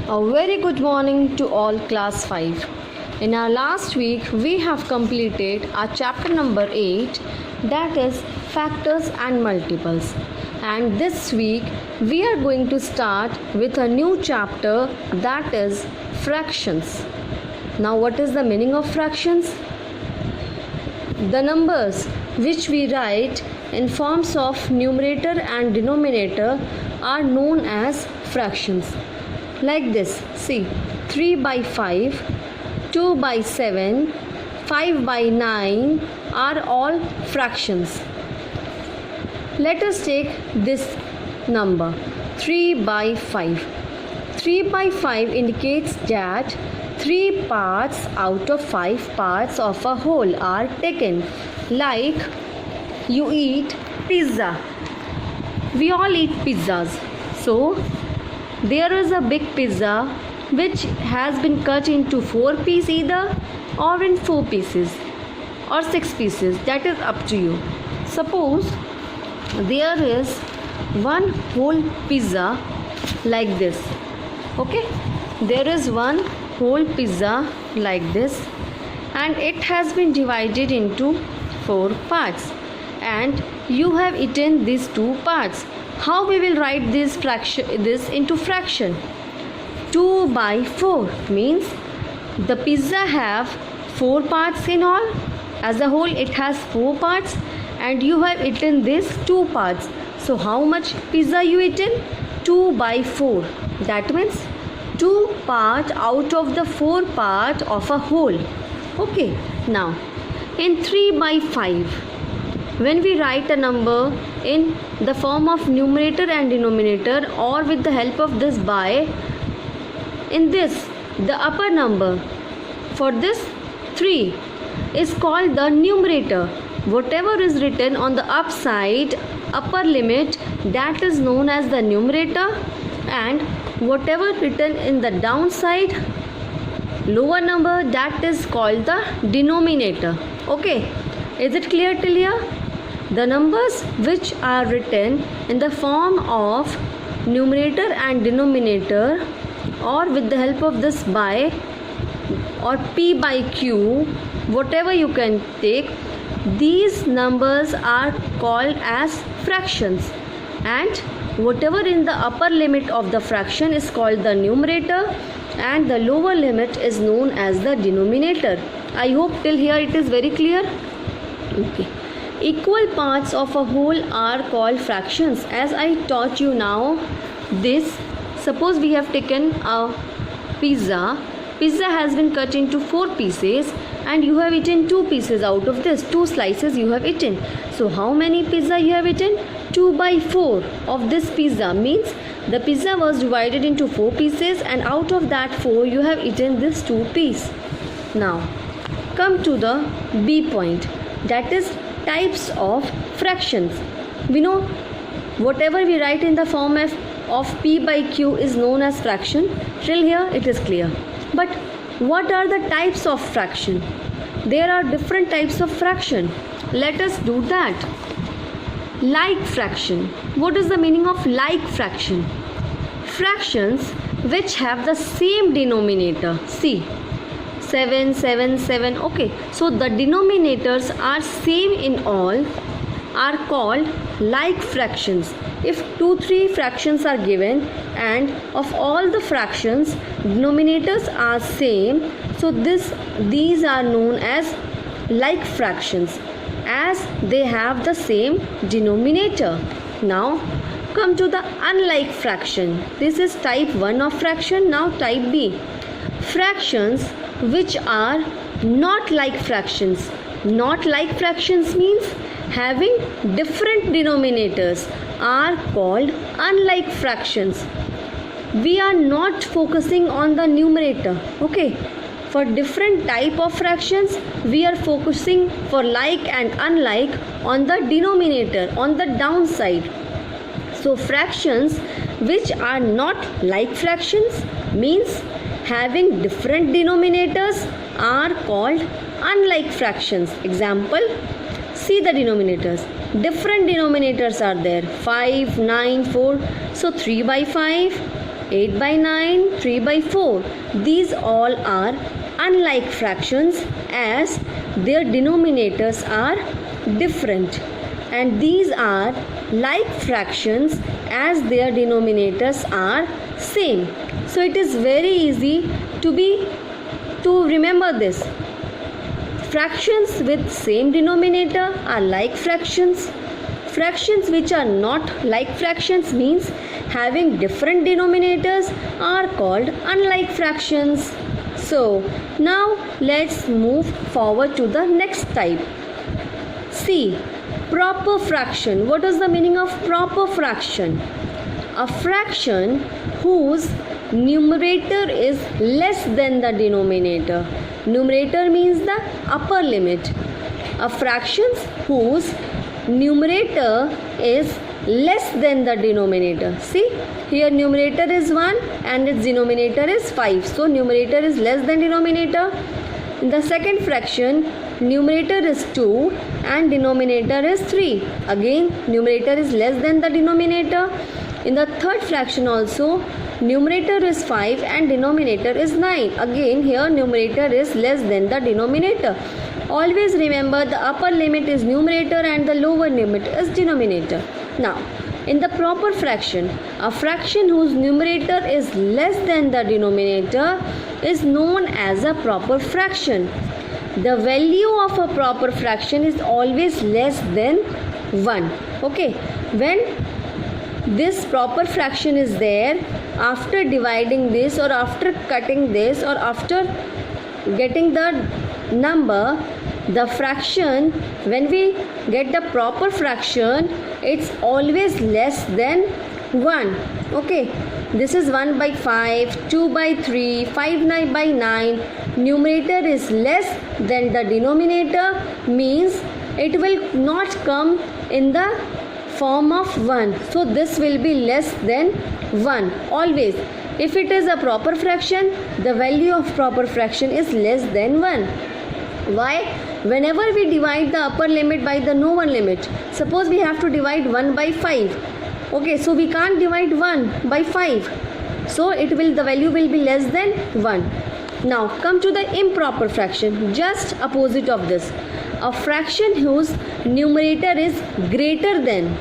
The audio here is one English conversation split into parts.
A very good morning to all class 5. In our last week we have completed our chapter number 8, that is factors and multiples. And this week we are going to start with a new chapter, that is fractions. Now what is the meaning of fractions? The numbers which we write in forms of numerator and denominator are known as fractions. Like this, see, 3 by 5, 2 by 7, 5 by 9 are all fractions. Let us take this number 3 by 5. 3 by 5 indicates that 3 parts out of 5 parts of a whole are taken. Like you eat pizza. We all eat pizzas. So there is a big pizza which has been cut into 4 pieces either, or in 4 pieces or 6 pieces, that is up to you. Suppose there is one whole pizza like this. Okay, there is one whole pizza like this, and it has been divided into 4 parts, and you have eaten these 2 parts. How we will write this into fraction? 2 by 4 means the pizza have 4 parts in all. As a whole it has 4 parts, and you have eaten these 2 parts. So how much pizza you eaten? 2 by 4. That means 2 part out of the 4 part of a whole. Okay. Now in 3 by 5, when we write a number in the form of numerator and denominator, or with the help of this by, in this the upper number for this 3 is called the numerator. Whatever is written on the upside, upper limit, that is known as the numerator, and whatever written in the downside, lower number, that is called the denominator. Okay, is it clear till here? The numbers which are written in the form of numerator and denominator, or with the help of this by or p by q, whatever you can take, these numbers are called as fractions, and whatever in the upper limit of the fraction is called the numerator, and the lower limit is known as the denominator. I hope till here it is very clear. Okay. Equal parts of a whole are called fractions. As I taught you now, this, suppose we have taken a pizza. Pizza has been cut into 4 pieces, and you have eaten 2 pieces out of this. 2 slices you have eaten. So how many pizza you have eaten? 2 by 4 of this pizza, means the pizza was divided into 4 pieces, and out of that 4 you have eaten this 2 piece. Now come to the B point, that is types of fractions. We know whatever we write in the form of p by q is known as fraction. Till here it is clear. But what are the types of fraction? There are different types of fraction. Let us do that. Like fraction. What is the meaning of like fraction? Fractions which have the same denominator. See, 7, 7, 7. Okay, so the denominators are same in all, are called like fractions. If 2, 3 fractions are given, and of all the fractions denominators are same, so these are known as like fractions, as they have the same denominator. Now come to the unlike fraction. This is type 1 of fraction. Now type B. Fractions which are not like fractions. Not like fractions means having different denominators are called unlike fractions. We are not focusing on the numerator. Okay, for different type of fractions we are focusing for like and unlike on the denominator, on the downside. So fractions which are not like fractions means having different denominators are called unlike fractions. Example, see the denominators. Different denominators are there. 5, 9, 4. So 3 by 5, 8 by 9, 3 by 4. These all are unlike fractions as their denominators are different, and these are like fractions as their denominators are same. So it is very easy to remember this. Fractions with same denominator are like fractions. Fractions which are not like fractions means having different denominators are called unlike fractions. So now let's move forward to the next type. C. Proper fraction. What is the meaning of proper fraction? A fraction whose numerator is less than the denominator. Numerator means the upper limit. A fraction whose numerator is less than the denominator. See, here numerator is 1 and its denominator is 5. So numerator is less than denominator. In the second fraction, numerator is 2 and denominator is 3. Again, numerator is less than the denominator. In the third fraction also, numerator is 5 and denominator is 9. Again, here numerator is less than the denominator. Always remember the upper limit is numerator and the lower limit is denominator. Now, in the proper fraction, a fraction whose numerator is less than the denominator is known as a proper fraction. The value of a proper fraction is always less than 1. Okay, when this proper fraction is there, after dividing this or after cutting this or after getting the number, the fraction, when we get the proper fraction, it's always less than 1. Okay, this is 1 by 5, 2 by 3, 5 by 9. Numerator is less than the denominator means it will not come in the form of 1. So this will be less than 1 always. If it is a proper fraction, the value of proper fraction is less than 1. Why? Whenever we divide the upper limit by the lower limit, suppose we have to divide 1 by 5. Okay, so we can't divide 1 by 5. So the value will be less than 1. Now come to the improper fraction, just opposite of this. A fraction whose numerator is greater than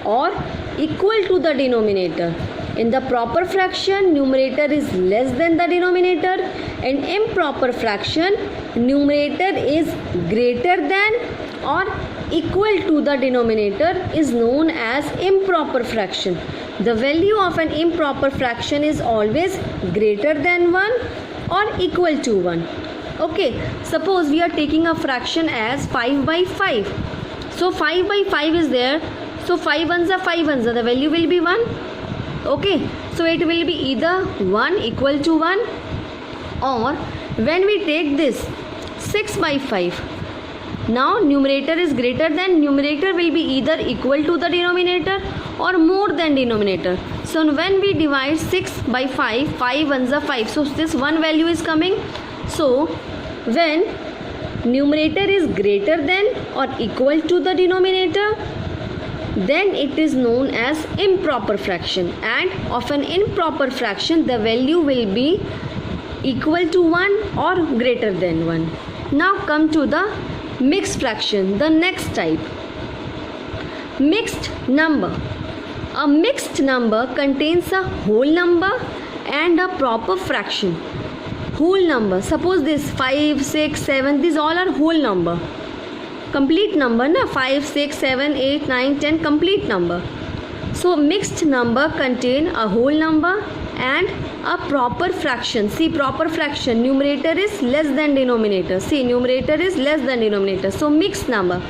or equal to the denominator. In the proper fraction, numerator is less than the denominator. In improper fraction, numerator is greater than or equal to the denominator is known as improper fraction. The value of an improper fraction is always greater than 1 or equal to 1. Okay, suppose we are taking a fraction as 5 by 5. So 5 by 5 is there. So 5 ones are 5 ones. The value will be 1. Okay, so it will be either 1 equal to 1, or when we take this 6 by 5, now numerator is greater than, numerator will be either equal to the denominator or more than denominator. So when we divide 6 by 5, 5 ones are 5. So this one value is coming. So when numerator is greater than or equal to the denominator, then it is known as improper fraction, and of an improper fraction the value will be equal to 1 or greater than 1. Now come to the mixed fraction, the next type. Mixed number. A mixed number contains a whole number and a proper fraction. Whole number, suppose this 5, 6, 7, these all are whole number. Complete number, na? 5, 6, 7, 8, 9, 10, complete number. So mixed number contain a whole number and a proper fraction. See, proper fraction, numerator is less than denominator. See, numerator is less than denominator. So mixed number.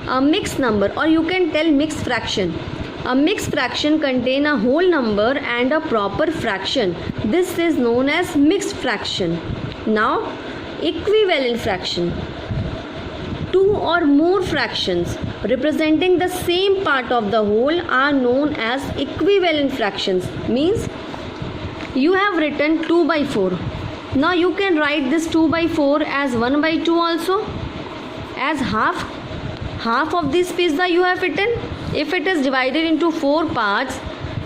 A mixed number, or you can tell mixed fraction. A mixed fraction contain a whole number and a proper fraction. This is known as mixed fraction. Now, equivalent fraction. Two or more fractions representing the same part of the whole are known as equivalent fractions. Means you have written 2 by 4. Now you can write this 2 by 4 as 1 by 2 also, as half of this piece that you have written. If it is divided into 4 parts,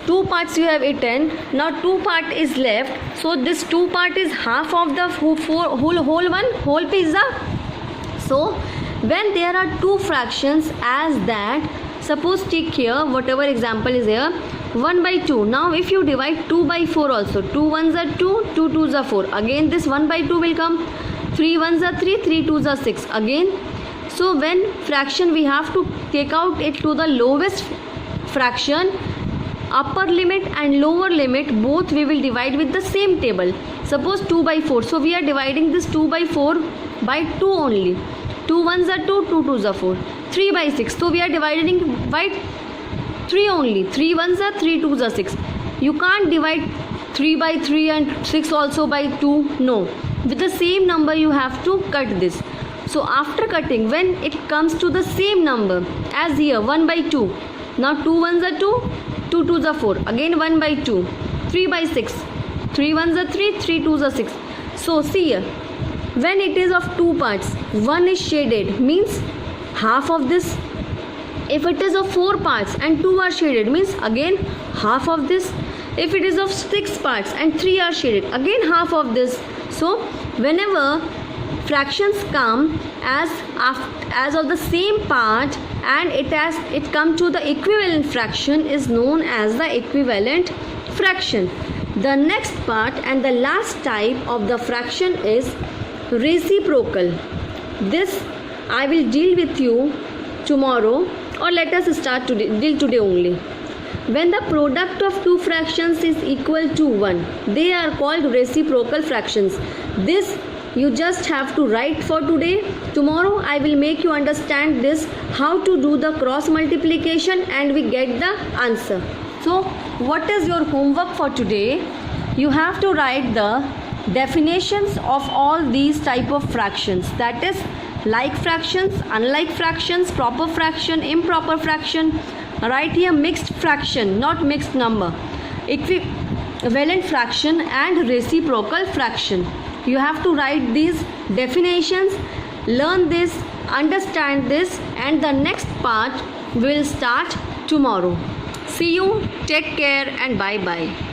2 parts you have eaten. Now 2 part is left. So this 2 part is half of the whole pizza. So when there are two fractions as that, suppose take here whatever example is here, 1 by 2. Now if you divide 2 by 4 also, 2 ones are 2, 2 twos are 4. Again this 1 by 2 will come. 3 ones are 3, 3 twos are 6. Again. So when fraction we have to take out it to the lowest fraction, upper limit and lower limit both we will divide with the same table. Suppose 2 by 4. So we are dividing this 2 by 4 by 2 only. 2 ones are 2, 2 twos are 4. 3 by 6. So we are dividing by 3 only. 3 ones are 3, twos are 6. You can't divide 3 by 3 and 6 also by 2. No. With the same number you have to cut this. So after cutting, when it comes to the same number as here, 1 by 2. Now 2 ones are 2, 2 twos are 4. Again 1 by 2. 3 by 6. 3 ones are 3, 3 twos are 6. So see here. When it is of two parts, one is shaded, means half of this. If it is of 4 parts and 2 are shaded, means again half of this. If it is of 6 parts and 3 are shaded, again half of this. So whenever fractions come as of the same part and it come to the equivalent fraction is known as the equivalent fraction. The next part and the last type of the fraction is reciprocal. This I will deal with you tomorrow, or let us start today only. When the product of two fractions is equal to 1, they are called reciprocal fractions. This you just have to write for today. Tomorrow I will make you understand this, how to do the cross multiplication, and we get the answer. So what is your homework for today? You have to write the definitions of all these type of fractions, that is like fractions, unlike fractions, proper fraction, improper fraction. Write here mixed fraction, not mixed number, equivalent fraction and reciprocal fraction. You have to write these definitions, learn this, understand this, and the next part will start tomorrow. See you, take care, and bye bye.